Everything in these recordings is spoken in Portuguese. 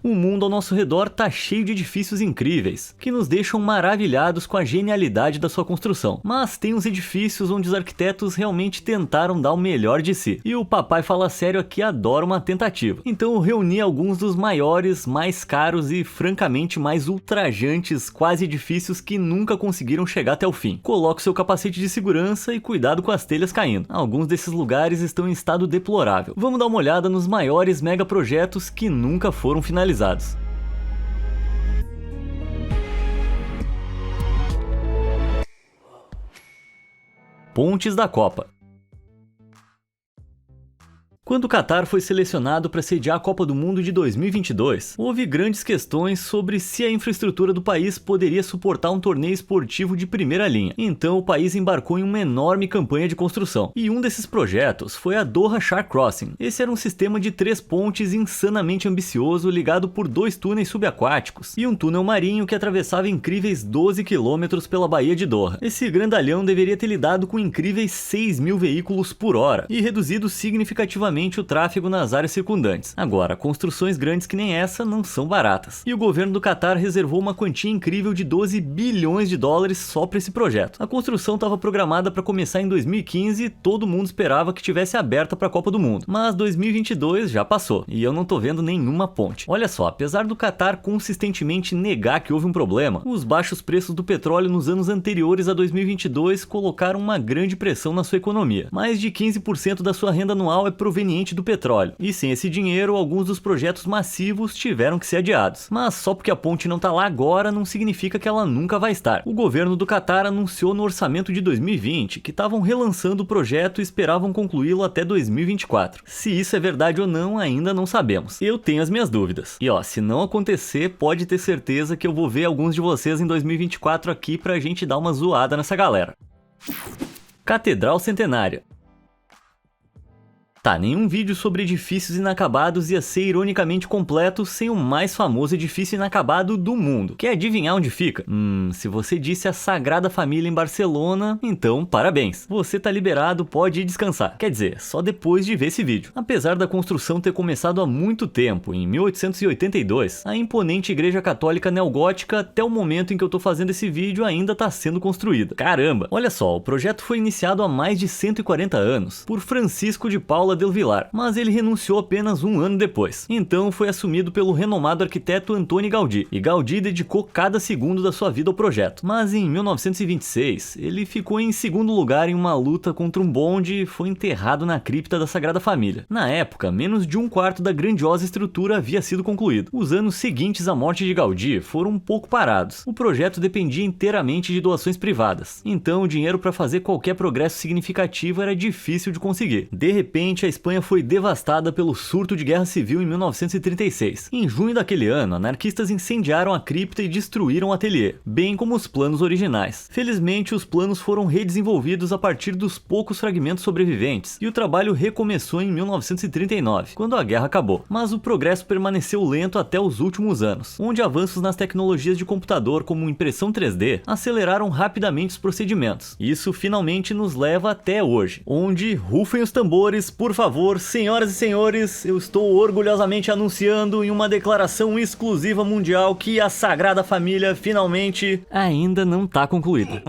O mundo ao nosso redor tá cheio de edifícios incríveis, que nos deixam maravilhados com a genialidade da sua construção. Mas tem uns edifícios onde os arquitetos realmente tentaram dar o melhor de si. E o Papai Fala Sério aqui adora uma tentativa. Então eu reuni alguns dos maiores, mais caros e francamente mais ultrajantes quase edifícios que nunca conseguiram chegar até o fim. Coloque seu capacete de segurança e cuidado com as telhas caindo. Alguns desses lugares estão em estado deplorável. Vamos dar uma olhada nos maiores megaprojetos que nunca foram finalizados. Pontes da Copa. Quando o Catar foi selecionado para sediar a Copa do Mundo de 2022, houve grandes questões sobre se a infraestrutura do país poderia suportar um torneio esportivo de primeira linha. Então o país embarcou em uma enorme campanha de construção. E um desses projetos foi a Doha Shark Crossing. Esse era um sistema de 3 pontes insanamente ambicioso ligado por 2 túneis subaquáticos e um túnel marinho que atravessava incríveis 12 quilômetros pela Baía de Doha. Esse grandalhão deveria ter lidado com incríveis 6.000 veículos por hora e reduzido significativamente o tráfego nas áreas circundantes. Agora, construções grandes que nem essa não são baratas. E o governo do Catar reservou uma quantia incrível de 12 bilhões de dólares só para esse projeto. A construção estava programada para começar em 2015 e todo mundo esperava que tivesse aberta para a Copa do Mundo. Mas 2022 já passou e eu não tô vendo nenhuma ponte. Olha só, apesar do Catar consistentemente negar que houve um problema, os baixos preços do petróleo nos anos anteriores a 2022 colocaram uma grande pressão na sua economia. Mais de 15% da sua renda anual é proveniente do petróleo, e sem esse dinheiro, alguns dos projetos massivos tiveram que ser adiados. Mas só porque a ponte não tá lá agora, não significa que ela nunca vai estar. O governo do Catar anunciou no orçamento de 2020 que estavam relançando o projeto e esperavam concluí-lo até 2024. Se isso é verdade ou não, ainda não sabemos. Eu tenho as minhas dúvidas. E ó, se não acontecer, pode ter certeza que eu vou ver alguns de vocês em 2024 aqui pra gente dar uma zoada nessa galera. Catedral Centenária. Tá, nenhum vídeo sobre edifícios inacabados ia ser ironicamente completo sem o mais famoso edifício inacabado do mundo. Quer adivinhar onde fica? Se você disse a Sagrada Família em Barcelona, então parabéns. Você tá liberado, pode ir descansar. Quer dizer, só depois de ver esse vídeo. Apesar da construção ter começado há muito tempo, em 1882, a imponente igreja católica neogótica até o momento em que eu tô fazendo esse vídeo ainda tá sendo construída. Caramba! Olha só, o projeto foi iniciado há mais de 140 anos por Francisco de Paula del Vilar, mas ele renunciou apenas um ano depois. Então foi assumido pelo renomado arquiteto Antoni Gaudí, e Gaudí dedicou cada segundo da sua vida ao projeto. Mas em 1926, ele ficou em segundo lugar em uma luta contra um bonde e foi enterrado na cripta da Sagrada Família. Na época, menos de um quarto da grandiosa estrutura havia sido concluído. Os anos seguintes à morte de Gaudí foram um pouco parados. O projeto dependia inteiramente de doações privadas, então o dinheiro para fazer qualquer progresso significativo era difícil de conseguir. De repente, a Espanha foi devastada pelo surto de guerra civil em 1936. Em junho daquele ano, anarquistas incendiaram a cripta e destruíram o ateliê, bem como os planos originais. Felizmente, os planos foram redesenvolvidos a partir dos poucos fragmentos sobreviventes, e o trabalho recomeçou em 1939, quando a guerra acabou. Mas o progresso permaneceu lento até os últimos anos, onde avanços nas tecnologias de computador como impressão 3D aceleraram rapidamente os procedimentos. Isso finalmente nos leva até hoje, onde, rufem os tambores, por favor, senhoras e senhores, eu estou orgulhosamente anunciando em uma declaração exclusiva mundial que a Sagrada Família finalmente ainda não tá concluída.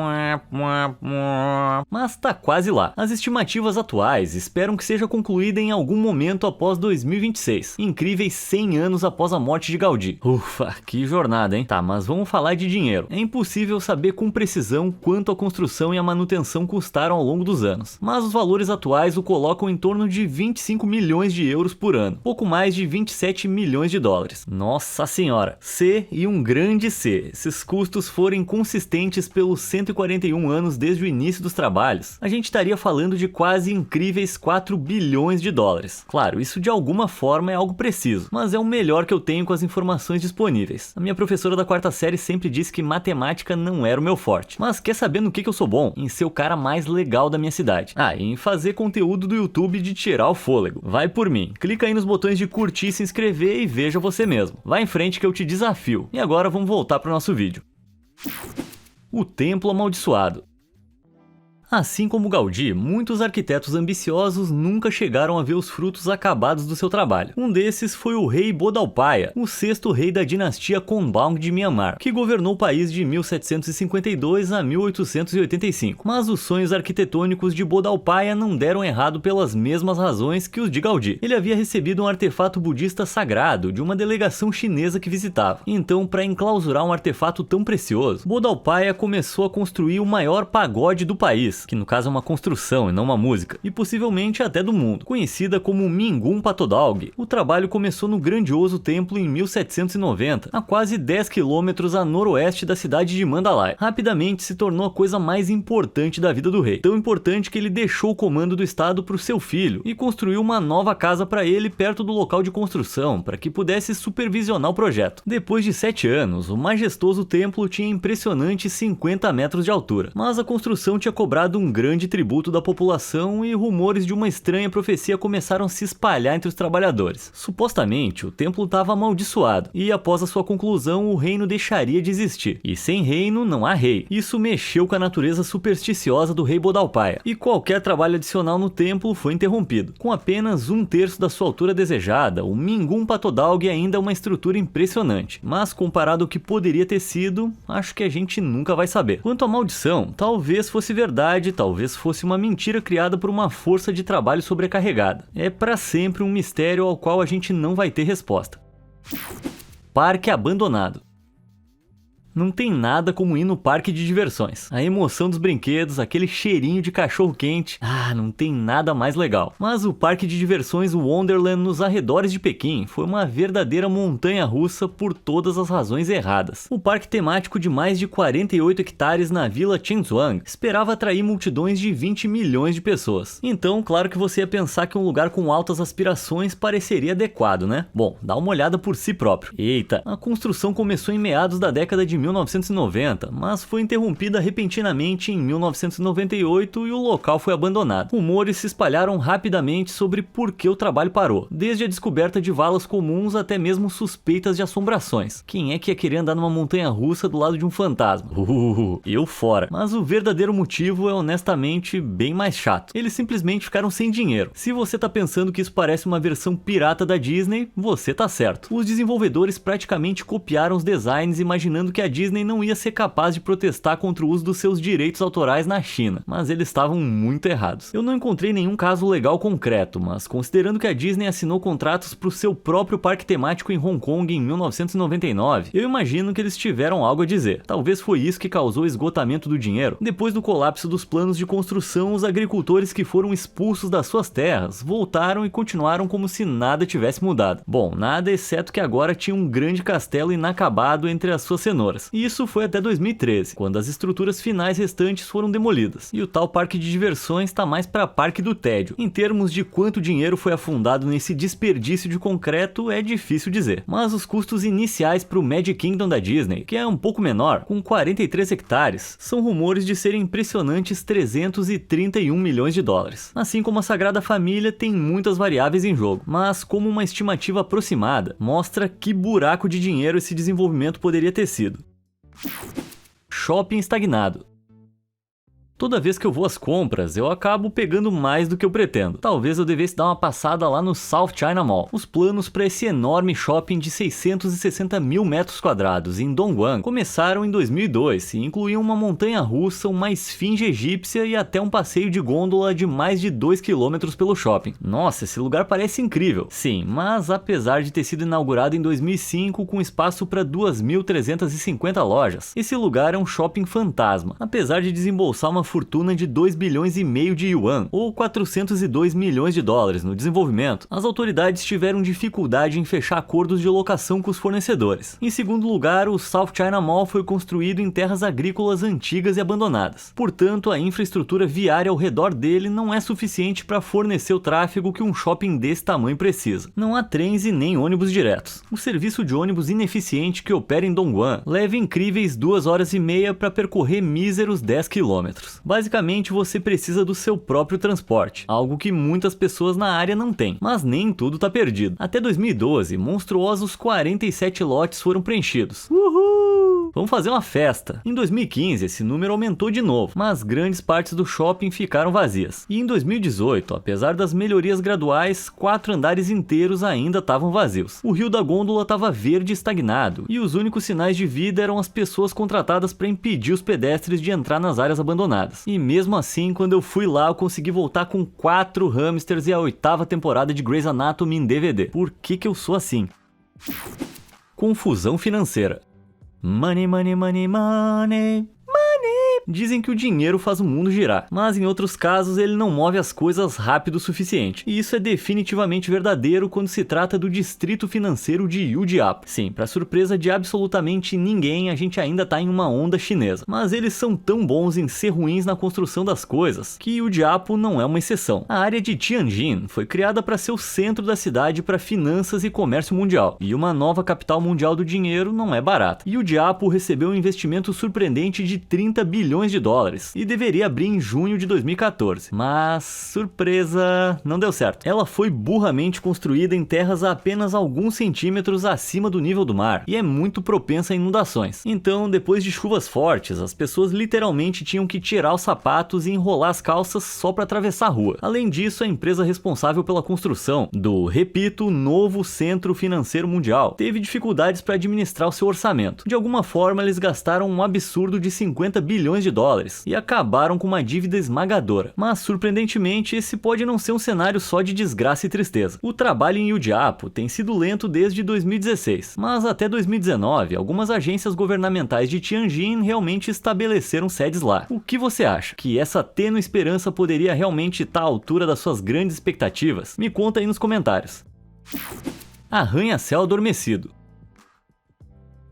Mas tá quase lá. As estimativas atuais esperam que seja concluída em algum momento após 2026, incríveis 100 anos após a morte de Gaudí. Ufa, que jornada, hein? Tá, mas vamos falar de dinheiro. É impossível saber com precisão quanto a construção e a manutenção custaram ao longo dos anos, mas os valores atuais o colocam em torno de 25 milhões de euros por ano, pouco mais de 27 milhões de dólares. Nossa senhora! C e um grande C. Esses custos forem consistentes pelos 141 anos desde o início dos trabalhos, a gente estaria falando de quase incríveis 4 bilhões de dólares. Claro, isso de alguma forma é algo preciso, mas é o melhor que eu tenho com as informações disponíveis. A minha professora da quarta série sempre disse que matemática não era o meu forte, mas quer saber no que eu sou bom? Em ser o cara mais legal da minha cidade. Ah, e em fazer conteúdo do YouTube de tirar o fôlego. Vai por mim, clica aí nos botões de curtir, se inscrever e veja você mesmo. Vai em frente que eu te desafio. E agora vamos voltar para o nosso vídeo. O Templo Amaldiçoado. Assim como Gaudí, muitos arquitetos ambiciosos nunca chegaram a ver os frutos acabados do seu trabalho. Um desses foi o rei Bodalpaya, o sexto rei da dinastia Konbaung de Myanmar, que governou o país de 1752 a 1885. Mas os sonhos arquitetônicos de Bodalpaya não deram errado pelas mesmas razões que os de Gaudí. Ele havia recebido um artefato budista sagrado de uma delegação chinesa que visitava. Então, para enclausurar um artefato tão precioso, Bodalpaya começou a construir o maior pagode do país, que no caso é uma construção e não uma música, e possivelmente até do mundo, conhecida como Mingun Patodalg. O trabalho começou no grandioso templo em 1790, a quase 10 quilômetros a noroeste da cidade de Mandalay. Rapidamente se tornou a coisa mais importante da vida do rei, tão importante que ele deixou o comando do estado para o seu filho e construiu uma nova casa para ele perto do local de construção, para que pudesse supervisionar o projeto. Depois de 7 anos, o majestoso templo tinha impressionantes 50 metros de altura, mas a construção tinha cobrado um grande tributo da população e rumores de uma estranha profecia começaram a se espalhar entre os trabalhadores. Supostamente, o templo estava amaldiçoado e após a sua conclusão o reino deixaria de existir. E sem reino não há rei. Isso mexeu com a natureza supersticiosa do rei Bodalpaya e qualquer trabalho adicional no templo foi interrompido. Com apenas 1/3 da sua altura desejada, o Mingun Patodalg ainda é uma estrutura impressionante, mas comparado ao que poderia ter sido, acho que a gente nunca vai saber. Quanto à maldição, talvez fosse verdade, talvez fosse uma mentira criada por uma força de trabalho sobrecarregada. É para sempre um mistério ao qual a gente não vai ter resposta. Parque abandonado. Não tem nada como ir no parque de diversões. A emoção dos brinquedos, aquele cheirinho de cachorro quente, não tem nada mais legal. Mas o parque de diversões Wonderland nos arredores de Pequim foi uma verdadeira montanha-russa por todas as razões erradas. O parque temático de mais de 48 hectares na vila Chenzhuang esperava atrair multidões de 20 milhões de pessoas. Então, claro que você ia pensar que um lugar com altas aspirações pareceria adequado, né? Bom, dá uma olhada por si próprio. Eita, a construção começou em meados da década de 1990, mas foi interrompida repentinamente em 1998 e o local foi abandonado. Rumores se espalharam rapidamente sobre por que o trabalho parou, desde a descoberta de valas comuns até mesmo suspeitas de assombrações. Quem é que ia querer andar numa montanha-russa do lado de um fantasma? Eu fora. Mas o verdadeiro motivo é honestamente bem mais chato. Eles simplesmente ficaram sem dinheiro. Se você tá pensando que isso parece uma versão pirata da Disney, você tá certo. Os desenvolvedores praticamente copiaram os designs imaginando que a Disney não ia ser capaz de protestar contra o uso dos seus direitos autorais na China, mas eles estavam muito errados. Eu não encontrei nenhum caso legal concreto, mas considerando que a Disney assinou contratos para o seu próprio parque temático em Hong Kong em 1999, eu imagino que eles tiveram algo a dizer. Talvez foi isso que causou o esgotamento do dinheiro. Depois do colapso dos planos de construção, os agricultores que foram expulsos das suas terras voltaram e continuaram como se nada tivesse mudado. Bom, nada exceto que agora tinha um grande castelo inacabado entre as suas cenouras. E isso foi até 2013, quando as estruturas finais restantes foram demolidas. E o tal parque de diversões está mais para parque do tédio. Em termos de quanto dinheiro foi afundado nesse desperdício de concreto, é difícil dizer. Mas os custos iniciais para o Magic Kingdom da Disney, que é um pouco menor, com 43 hectares, são rumores de serem impressionantes 331 milhões de dólares. Assim como a Sagrada Família tem muitas variáveis em jogo, mas como uma estimativa aproximada, mostra que buraco de dinheiro esse desenvolvimento poderia ter sido. Shopping estagnado. Toda vez que eu vou às compras, eu acabo pegando mais do que eu pretendo. Talvez eu devesse dar uma passada lá no South China Mall. Os planos para esse enorme shopping de 660 mil metros quadrados em Dongguan começaram em 2002 e incluíam uma montanha-russa, uma esfinge egípcia e até um passeio de gôndola de mais de 2 km pelo shopping. Nossa, esse lugar parece incrível. Sim, mas apesar de ter sido inaugurado em 2005 com espaço para 2.350 lojas, esse lugar é um shopping fantasma. Apesar de desembolsar uma fortuna de 2 bilhões e meio de yuan, ou 402 milhões de dólares no desenvolvimento, as autoridades tiveram dificuldade em fechar acordos de locação com os fornecedores. Em segundo lugar, o South China Mall foi construído em terras agrícolas antigas e abandonadas. Portanto, a infraestrutura viária ao redor dele não é suficiente para fornecer o tráfego que um shopping desse tamanho precisa. Não há trens e nem ônibus diretos. O serviço de ônibus ineficiente que opera em Dongguan leva incríveis 2 horas e meia para percorrer míseros 10 quilômetros. Basicamente, você precisa do seu próprio transporte, algo que muitas pessoas na área não têm. Mas nem tudo tá perdido. Até 2012, monstruosos 47 lotes foram preenchidos. Uhul! vamos fazer uma festa. Em 2015, esse número aumentou de novo, mas grandes partes do shopping ficaram vazias. E em 2018, apesar das melhorias graduais, 4 andares inteiros ainda estavam vazios. O rio da gôndola estava verde e estagnado, e os únicos sinais de vida eram as pessoas contratadas para impedir os pedestres de entrar nas áreas abandonadas. E mesmo assim, quando eu fui lá, eu consegui voltar com 4 hamsters e a 8ª temporada de Grey's Anatomy em DVD. Por que eu sou assim? Confusão financeira. Money, money, money, money. Dizem que o dinheiro faz o mundo girar, mas em outros casos ele não move as coisas rápido o suficiente. E isso é definitivamente verdadeiro quando se trata do distrito financeiro de Youdiapo. Sim, para surpresa de absolutamente ninguém, a gente ainda tá em uma onda chinesa. Mas eles são tão bons em ser ruins na construção das coisas, que Youdiapo não é uma exceção. A área de Tianjin foi criada para ser o centro da cidade para finanças e comércio mundial. E uma nova capital mundial do dinheiro não é barata. Youdiapo recebeu um investimento surpreendente de 30 bilhões de dólares e deveria abrir em junho de 2014. Mas, surpresa, não deu certo. Ela foi burramente construída em terras a apenas alguns centímetros acima do nível do mar e é muito propensa a inundações. Então, depois de chuvas fortes, as pessoas literalmente tinham que tirar os sapatos e enrolar as calças só para atravessar a rua. Além disso, a empresa responsável pela construção do, repito, novo centro financeiro mundial teve dificuldades para administrar o seu orçamento. De alguma forma, eles gastaram um absurdo de 50 bilhões de dólares e acabaram com uma dívida esmagadora. Mas, surpreendentemente, esse pode não ser um cenário só de desgraça e tristeza. O trabalho em Youdiapo tem sido lento desde 2016, mas até 2019, algumas agências governamentais de Tianjin realmente estabeleceram sedes lá. O que você acha? Que essa tênue esperança poderia realmente estar à altura das suas grandes expectativas? Me conta aí nos comentários. Arranha-céu adormecido.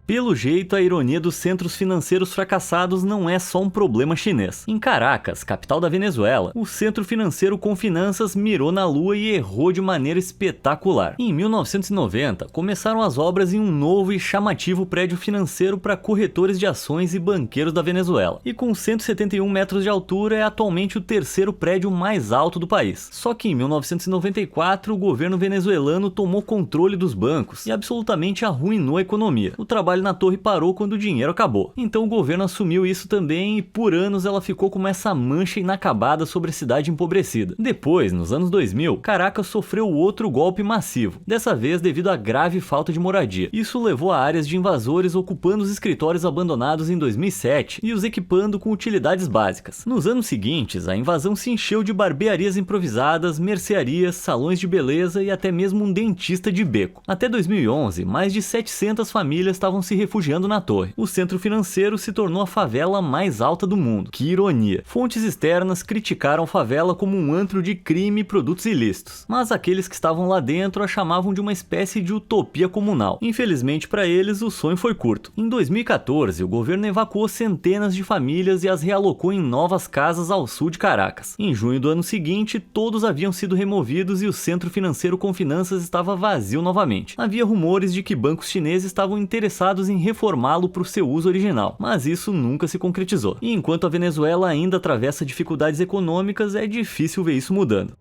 Pelo jeito, a ironia dos centros financeiros fracassados não é só um problema chinês. Em Caracas, capital da Venezuela, o centro financeiro com finanças mirou na lua e errou de maneira espetacular. Em 1990, começaram as obras em um novo e chamativo prédio financeiro para corretores de ações e banqueiros da Venezuela. E com 171 metros de altura, é atualmente o 3º prédio mais alto do país. Só que em 1994, o governo venezuelano tomou controle dos bancos e absolutamente arruinou a economia. O trabalho na torre parou quando o dinheiro acabou. Então o governo assumiu isso também e por anos ela ficou como essa mancha inacabada sobre a cidade empobrecida. Depois, nos anos 2000, Caracas sofreu outro golpe massivo, dessa vez devido à grave falta de moradia. Isso levou a áreas de invasores ocupando os escritórios abandonados em 2007 e os equipando com utilidades básicas. Nos anos seguintes, a invasão se encheu de barbearias improvisadas, mercearias, salões de beleza e até mesmo um dentista de beco. Até 2011, mais de 700 famílias estavam se refugiando na torre. O centro financeiro se tornou a favela mais alta do mundo. Que ironia. Fontes externas criticaram a favela como um antro de crime e produtos ilícitos, mas aqueles que estavam lá dentro a chamavam de uma espécie de utopia comunal. Infelizmente para eles, o sonho foi curto. Em 2014, o governo evacuou centenas de famílias e as realocou em novas casas ao sul de Caracas. Em junho do ano seguinte, todos haviam sido removidos e o centro financeiro com finanças estava vazio novamente. Havia rumores de que bancos chineses estavam interessados em reformá-lo para o seu uso original, mas isso nunca se concretizou. E enquanto a Venezuela ainda atravessa dificuldades econômicas, é difícil ver isso mudando.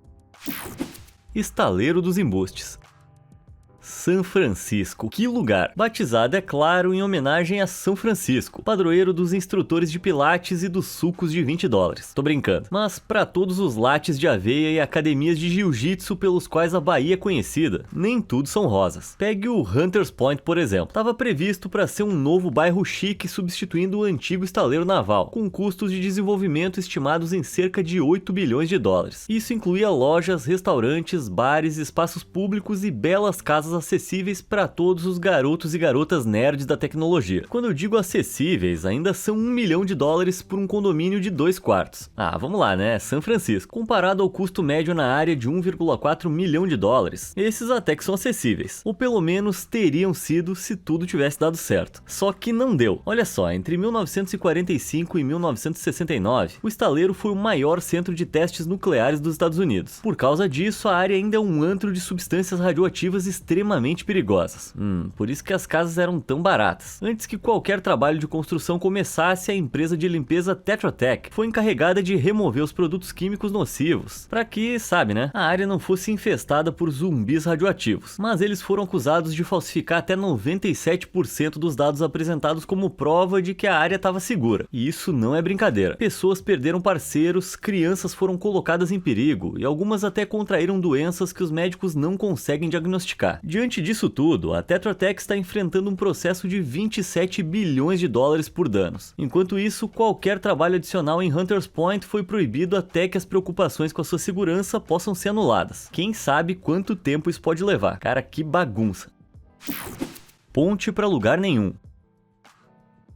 Estaleiro dos embustes. São Francisco, que lugar! Batizado, é claro, em homenagem a São Francisco, padroeiro dos instrutores de pilates e dos sucos de $20. Tô brincando. Mas para todos os lattes de aveia e academias de jiu-jitsu pelos quais a Bahia é conhecida, nem tudo são rosas. Pegue o Hunters Point, por exemplo. Estava previsto para ser um novo bairro chique substituindo o antigo estaleiro naval, com custos de desenvolvimento estimados em cerca de $8 bilhões. Isso incluía lojas, restaurantes, bares, espaços públicos e belas casas acessíveis para todos os garotos e garotas nerds da tecnologia. Quando eu digo acessíveis, ainda são $1 milhão por um condomínio de 2 quartos. Ah, vamos lá, né? São Francisco. Comparado ao custo médio na área de $1,4 milhão, esses até que são acessíveis. Ou pelo menos teriam sido se tudo tivesse dado certo. Só que não deu. Olha só, entre 1945 e 1969, o estaleiro foi o maior centro de testes nucleares dos Estados Unidos. Por causa disso, a área ainda é um antro de substâncias radioativas extremamente extremamente perigosas. Por isso que as casas eram tão baratas. Antes que qualquer trabalho de construção começasse, a empresa de limpeza Tetra Tech foi encarregada de remover os produtos químicos nocivos, para que, sabe, né, a área não fosse infestada por zumbis radioativos. Mas eles foram acusados de falsificar até 97% dos dados apresentados como prova de que a área estava segura. E isso não é brincadeira. Pessoas perderam parceiros, crianças foram colocadas em perigo e algumas até contraíram doenças que os médicos não conseguem diagnosticar. Diante disso tudo, a Tetra Tech está enfrentando um processo de 27 bilhões de dólares por danos. Enquanto isso, qualquer trabalho adicional em Hunters Point foi proibido até que as preocupações com a sua segurança possam ser anuladas. Quem sabe quanto tempo isso pode levar? Cara, que bagunça. Ponte pra lugar nenhum.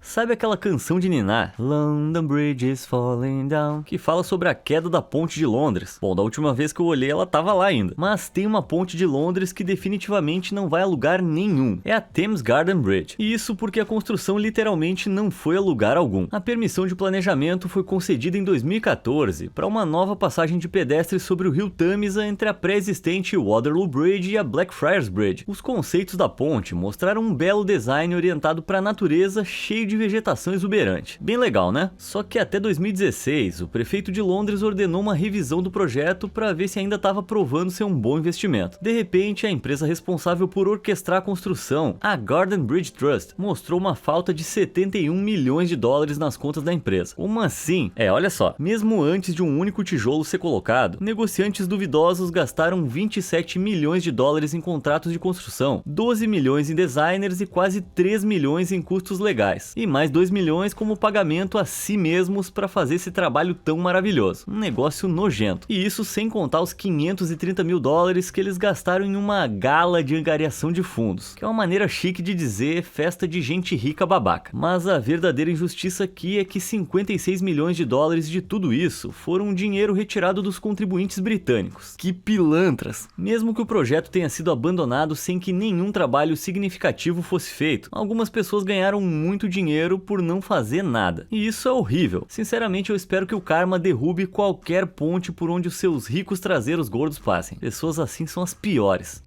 Sabe aquela canção de ninar, London Bridge is falling down, que fala sobre a queda da ponte de Londres? Bom, da última vez que eu olhei ela tava lá ainda. Mas tem uma ponte de Londres que definitivamente não vai a lugar nenhum. É a Thames Garden Bridge. E isso porque a construção literalmente não foi a lugar algum. A permissão de planejamento foi concedida em 2014 para uma nova passagem de pedestres sobre o rio Tamisa entre a pré-existente Waterloo Bridge e a Blackfriars Bridge. Os conceitos da ponte mostraram um belo design orientado para a natureza, cheio de vegetação exuberante. Bem legal, né? Só que até 2016, o prefeito de Londres ordenou uma revisão do projeto para ver se ainda estava provando ser um bom investimento. De repente, a empresa responsável por orquestrar a construção, a Garden Bridge Trust, mostrou uma falta de 71 milhões de dólares nas contas da empresa. Como assim? Olha só, mesmo antes de um único tijolo ser colocado, negociantes duvidosos gastaram 27 milhões de dólares em contratos de construção, 12 milhões em designers e quase 3 milhões em custos legais. E mais 2 milhões como pagamento a si mesmos para fazer esse trabalho tão maravilhoso. Um negócio nojento. E isso sem contar os 530 mil dólares que eles gastaram em uma gala de angariação de fundos, que é uma maneira chique de dizer festa de gente rica babaca. Mas a verdadeira injustiça aqui é que 56 milhões de dólares de tudo isso foram dinheiro retirado dos contribuintes britânicos. Que pilantras! Mesmo que o projeto tenha sido abandonado sem que nenhum trabalho significativo fosse feito, algumas pessoas ganharam muito dinheiro por não fazer nada. E isso é horrível. Sinceramente, eu espero que o karma derrube qualquer ponte por onde os seus ricos traseiros gordos passem. Pessoas assim são as piores.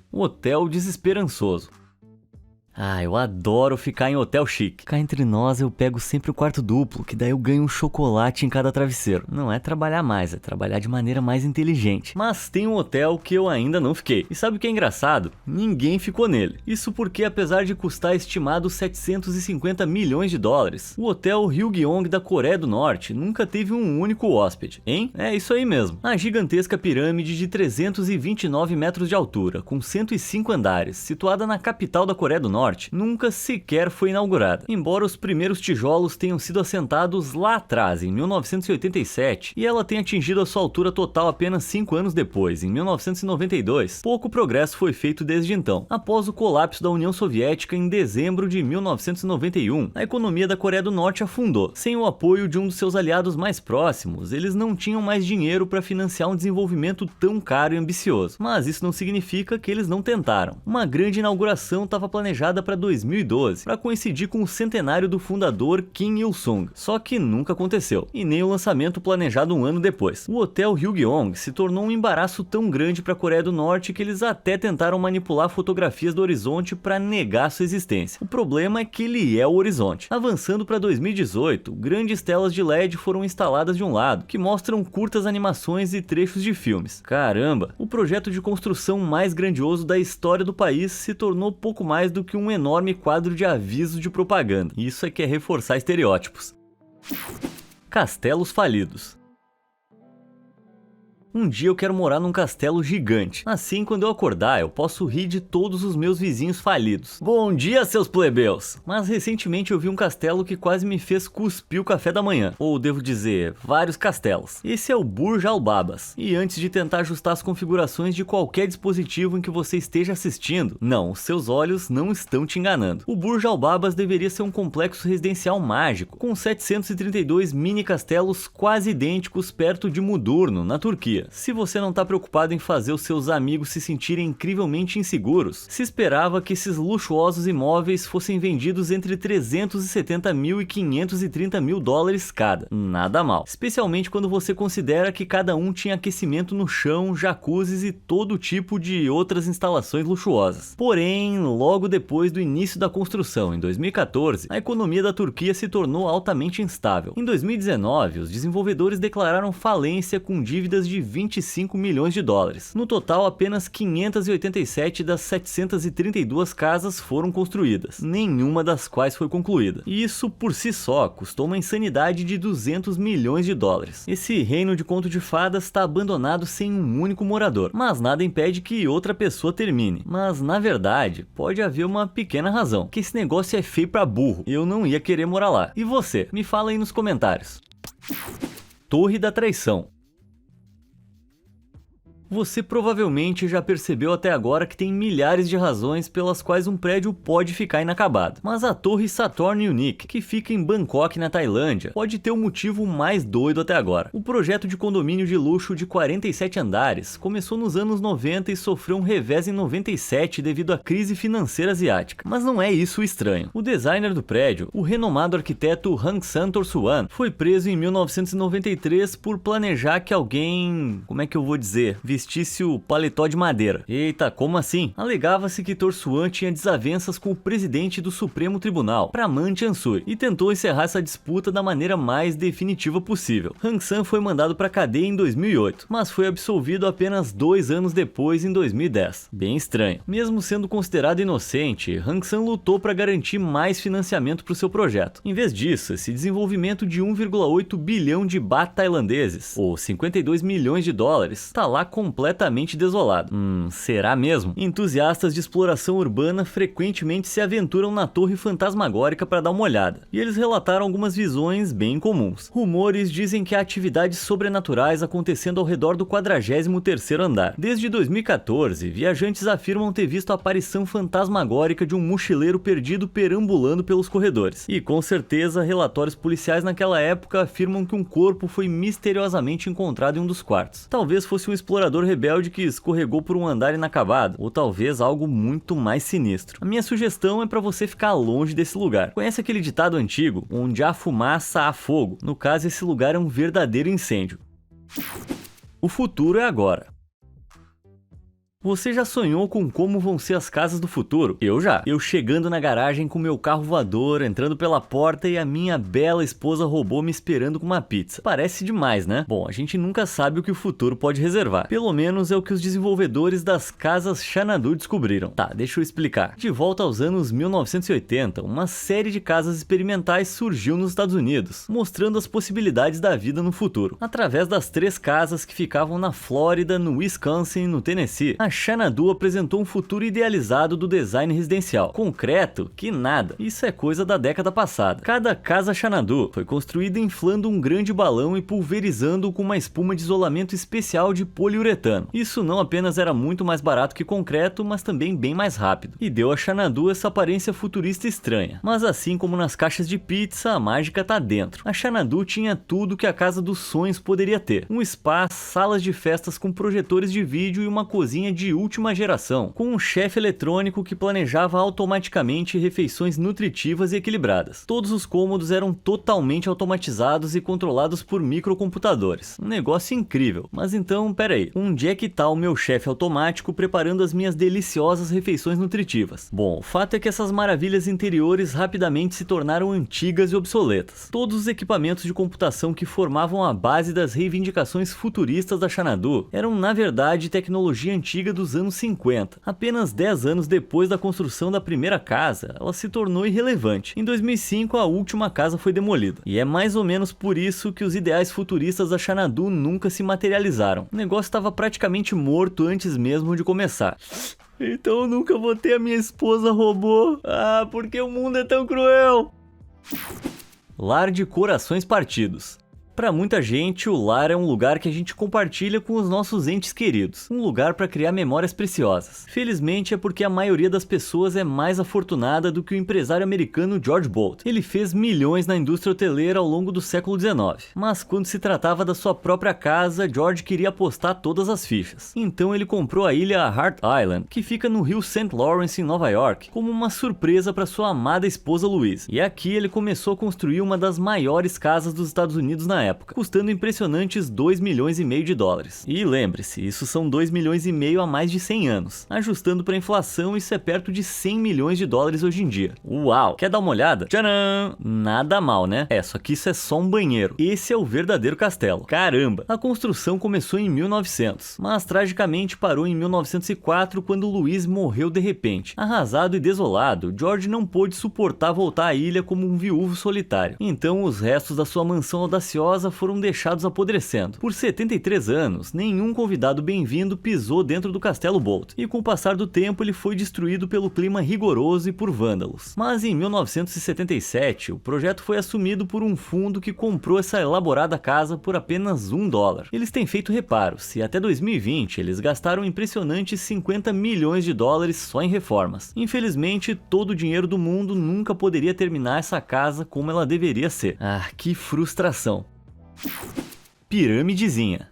O hotel desesperançoso. Eu adoro ficar em hotel chique. Cá entre nós, eu pego sempre o quarto duplo, que daí eu ganho um chocolate em cada travesseiro. Não é trabalhar mais, é trabalhar de maneira mais inteligente. Mas tem um hotel que eu ainda não fiquei. E sabe o que é engraçado? Ninguém ficou nele. Isso porque, apesar de custar estimado 750 milhões de dólares, o hotel Ryugyong da Coreia do Norte nunca teve um único hóspede, hein? É isso aí mesmo. A gigantesca pirâmide de 329 metros de altura, com 105 andares, situada na capital da Coreia do Norte, nunca sequer foi inaugurada. Embora os primeiros tijolos tenham sido assentados lá atrás, em 1987, e ela tenha atingido a sua altura total apenas 5 anos depois, em 1992, pouco progresso foi feito desde então. Após o colapso da União Soviética em dezembro de 1991, a economia da Coreia do Norte afundou. Sem o apoio de um dos seus aliados mais próximos, eles não tinham mais dinheiro para financiar um desenvolvimento tão caro e ambicioso. Mas isso não significa que eles não tentaram. Uma grande inauguração estava planejada para 2012, para coincidir com o centenário do fundador Kim Il-sung. Só que nunca aconteceu, e nem o lançamento planejado um ano depois. O hotel Ryugyong se tornou um embaraço tão grande para a Coreia do Norte que eles até tentaram manipular fotografias do horizonte para negar sua existência. O problema é que ele é o horizonte. Avançando para 2018, grandes telas de LED foram instaladas de um lado, que mostram curtas animações e trechos de filmes. Caramba, o projeto de construção mais grandioso da história do país se tornou pouco mais do que um enorme quadro de aviso de propaganda. Isso é que é reforçar estereótipos. Castelos falidos. Um dia eu quero morar num castelo gigante. Assim, quando eu acordar, eu posso rir de todos os meus vizinhos falidos. Bom dia, seus plebeus! Mas recentemente eu vi um castelo que quase me fez cuspir o café da manhã. Ou devo dizer, vários castelos. Esse é o Burj Al Babas. E antes de tentar ajustar as configurações de qualquer dispositivo em que você esteja assistindo, não, os seus olhos não estão te enganando. O Burj Al Babas deveria ser um complexo residencial mágico, com 732 mini castelos quase idênticos perto de Mudurnu, na Turquia. Se você não tá preocupado em fazer os seus amigos se sentirem incrivelmente inseguros, se esperava que esses luxuosos imóveis fossem vendidos entre 370 mil e 530 mil dólares cada. Nada mal. Especialmente quando você considera que cada um tinha aquecimento no chão, jacuzzis e todo tipo de outras instalações luxuosas. Porém, logo depois do início da construção, em 2014, a economia da Turquia se tornou altamente instável. Em 2019, os desenvolvedores declararam falência com dívidas de 25 milhões de dólares. No total, apenas 587 das 732 casas foram construídas, nenhuma das quais foi concluída. E isso, por si só, custou uma insanidade de 200 milhões de dólares. Esse reino de conto de fadas está abandonado sem um único morador, mas nada impede que outra pessoa termine. Mas, na verdade, pode haver uma pequena razão, que esse negócio é feio pra burro. Eu não ia querer morar lá. E você? Me fala aí nos comentários. Torre da Traição. Você provavelmente já percebeu até agora que tem milhares de razões pelas quais um prédio pode ficar inacabado. Mas a Torre Saturn Unique, que fica em Bangkok, na Tailândia, pode ter o motivo mais doido até agora. O projeto de condomínio de luxo de 47 andares começou nos anos 90 e sofreu um revés em 97 devido à crise financeira asiática. Mas não é isso o estranho. O designer do prédio, o renomado arquiteto Hang San Torsuan, foi preso em 1993 por planejar que alguém... como é que eu vou dizer? Vestisse o paletó de madeira. Eita, como assim? Alegava-se que Torsuan tinha desavenças com o presidente do Supremo Tribunal, Praman Chansuri, e tentou encerrar essa disputa da maneira mais definitiva possível. Hang San foi mandado para cadeia em 2008, mas foi absolvido apenas 2 anos depois, em 2010. Bem estranho. Mesmo sendo considerado inocente, Hang San lutou para garantir mais financiamento para o seu projeto. Em vez disso, esse desenvolvimento de 1,8 bilhão de baht tailandeses, ou 52 milhões de dólares, está lá completamente desolado. Será mesmo? Entusiastas de exploração urbana frequentemente se aventuram na torre fantasmagórica para dar uma olhada, e eles relataram algumas visões bem comuns. Rumores dizem que há atividades sobrenaturais acontecendo ao redor do 43º andar. Desde 2014, viajantes afirmam ter visto a aparição fantasmagórica de um mochileiro perdido perambulando pelos corredores. E com certeza, relatórios policiais naquela época afirmam que um corpo foi misteriosamente encontrado em um dos quartos. Talvez fosse um explorador rebelde que escorregou por um andar inacabado, ou talvez algo muito mais sinistro. A minha sugestão é para você ficar longe desse lugar. Conhece aquele ditado antigo? Onde há fumaça, há fogo. No caso, esse lugar é um verdadeiro incêndio. O futuro é agora. Você já sonhou com como vão ser as casas do futuro? Eu já. Eu chegando na garagem com meu carro voador, entrando pela porta e a minha bela esposa robô me esperando com uma pizza. Parece demais, né? Bom, a gente nunca sabe o que o futuro pode reservar. Pelo menos é o que os desenvolvedores das casas Xanadu descobriram. Tá, deixa eu explicar. De volta aos anos 1980, uma série de casas experimentais surgiu nos Estados Unidos, mostrando as possibilidades da vida no futuro. Através das 3 casas que ficavam na Flórida, no Wisconsin e no Tennessee, a Xanadu apresentou um futuro idealizado do design residencial. Concreto? Que nada. Isso é coisa da década passada. Cada casa Xanadu foi construída inflando um grande balão e pulverizando-o com uma espuma de isolamento especial de poliuretano. Isso não apenas era muito mais barato que concreto, mas também bem mais rápido. E deu a Xanadu essa aparência futurista estranha. Mas assim como nas caixas de pizza, a mágica tá dentro. A Xanadu tinha tudo que a casa dos sonhos poderia ter. Um spa, salas de festas com projetores de vídeo e uma cozinha de última geração, com um chefe eletrônico que planejava automaticamente refeições nutritivas e equilibradas. Todos os cômodos eram totalmente automatizados e controlados por microcomputadores. Um negócio incrível. Mas então, peraí, onde é que tá o meu chefe automático preparando as minhas deliciosas refeições nutritivas? Bom, o fato é que essas maravilhas interiores rapidamente se tornaram antigas e obsoletas. Todos os equipamentos de computação que formavam a base das reivindicações futuristas da Xanadu eram, na verdade, tecnologia antiga dos anos 50. Apenas 10 anos depois da construção da primeira casa, ela se tornou irrelevante. Em 2005, a última casa foi demolida. E é mais ou menos por isso que os ideais futuristas da Xanadu nunca se materializaram. O negócio estava praticamente morto antes mesmo de começar. Então eu nunca vou ter a minha esposa robô. Ah, porque o mundo é tão cruel. Lar de corações partidos. Para muita gente, o lar é um lugar que a gente compartilha com os nossos entes queridos, um lugar para criar memórias preciosas. Felizmente é porque a maioria das pessoas é mais afortunada do que o empresário americano George Boldt. Ele fez milhões na indústria hoteleira ao longo do século XIX, mas quando se tratava da sua própria casa, George queria apostar todas as fichas. Então ele comprou a ilha Hart Island, que fica no rio St. Lawrence em Nova York, como uma surpresa para sua amada esposa Louise. E aqui ele começou a construir uma das maiores casas dos Estados Unidos na época, custando impressionantes 2,5 milhões de dólares. E lembre-se, isso são 2,5 milhões há mais de 100 anos. Ajustando para a inflação, isso é perto de 100 milhões de dólares hoje em dia. Uau! Quer dar uma olhada? Tcharam! Nada mal, né? Só que isso é só um banheiro. Esse é o verdadeiro castelo. Caramba! A construção começou em 1900, mas tragicamente parou em 1904 quando Louise morreu de repente. Arrasado e desolado, George não pôde suportar voltar à ilha como um viúvo solitário. Então os restos da sua mansão audaciosa foram deixados apodrecendo. Por 73 anos, nenhum convidado bem-vindo pisou dentro do castelo Boldt, e com o passar do tempo ele foi destruído pelo clima rigoroso e por vândalos. Mas em 1977, o projeto foi assumido por um fundo que comprou essa elaborada casa por apenas $1. Eles têm feito reparos, e até 2020 eles gastaram impressionantes 50 milhões de dólares só em reformas. Infelizmente, todo o dinheiro do mundo nunca poderia terminar essa casa como ela deveria ser. Ah, que frustração. Pirâmidezinha.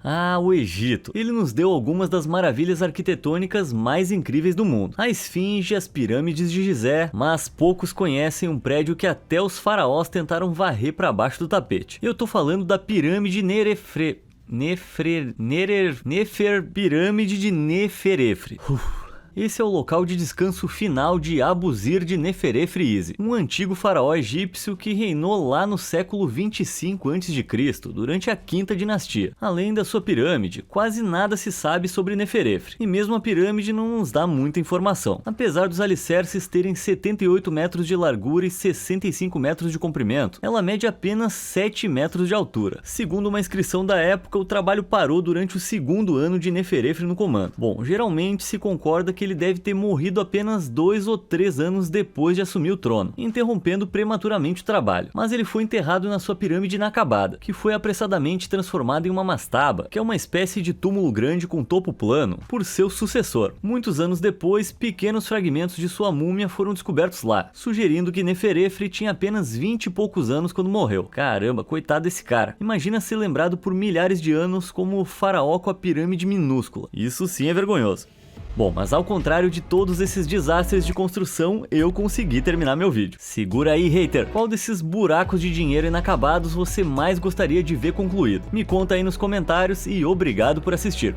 Ah, o Egito. Ele nos deu algumas das maravilhas arquitetônicas mais incríveis do mundo. A Esfinge, as pirâmides de Gizé, mas poucos conhecem um prédio que até os faraós tentaram varrer para baixo do tapete. Eu tô falando da pirâmide Pirâmide de Neferefre. Esse é o local de descanso final de Abusir de Neferefre-Isi, um antigo faraó egípcio que reinou lá no século 25 a.C., durante a Quinta Dinastia. Além da sua pirâmide, quase nada se sabe sobre Neferefre, e mesmo a pirâmide não nos dá muita informação. Apesar dos alicerces terem 78 metros de largura e 65 metros de comprimento, ela mede apenas 7 metros de altura. Segundo uma inscrição da época, o trabalho parou durante o segundo ano de Neferefre no comando. Bom, geralmente se concorda que ele deve ter morrido apenas 2 ou 3 anos depois de assumir o trono, interrompendo prematuramente o trabalho. Mas ele foi enterrado na sua pirâmide inacabada, que foi apressadamente transformada em uma mastaba, que é uma espécie de túmulo grande com topo plano, por seu sucessor. Muitos anos depois, pequenos fragmentos de sua múmia foram descobertos lá, sugerindo que Neferefre tinha apenas 20 e poucos anos quando morreu. Caramba, coitado desse cara. Imagina ser lembrado por milhares de anos como o faraó com a pirâmide minúscula. Isso sim é vergonhoso. Bom, mas ao contrário de todos esses desastres de construção, eu consegui terminar meu vídeo. Segura aí, hater! Qual desses buracos de dinheiro inacabados você mais gostaria de ver concluído? Me conta aí nos comentários e obrigado por assistir.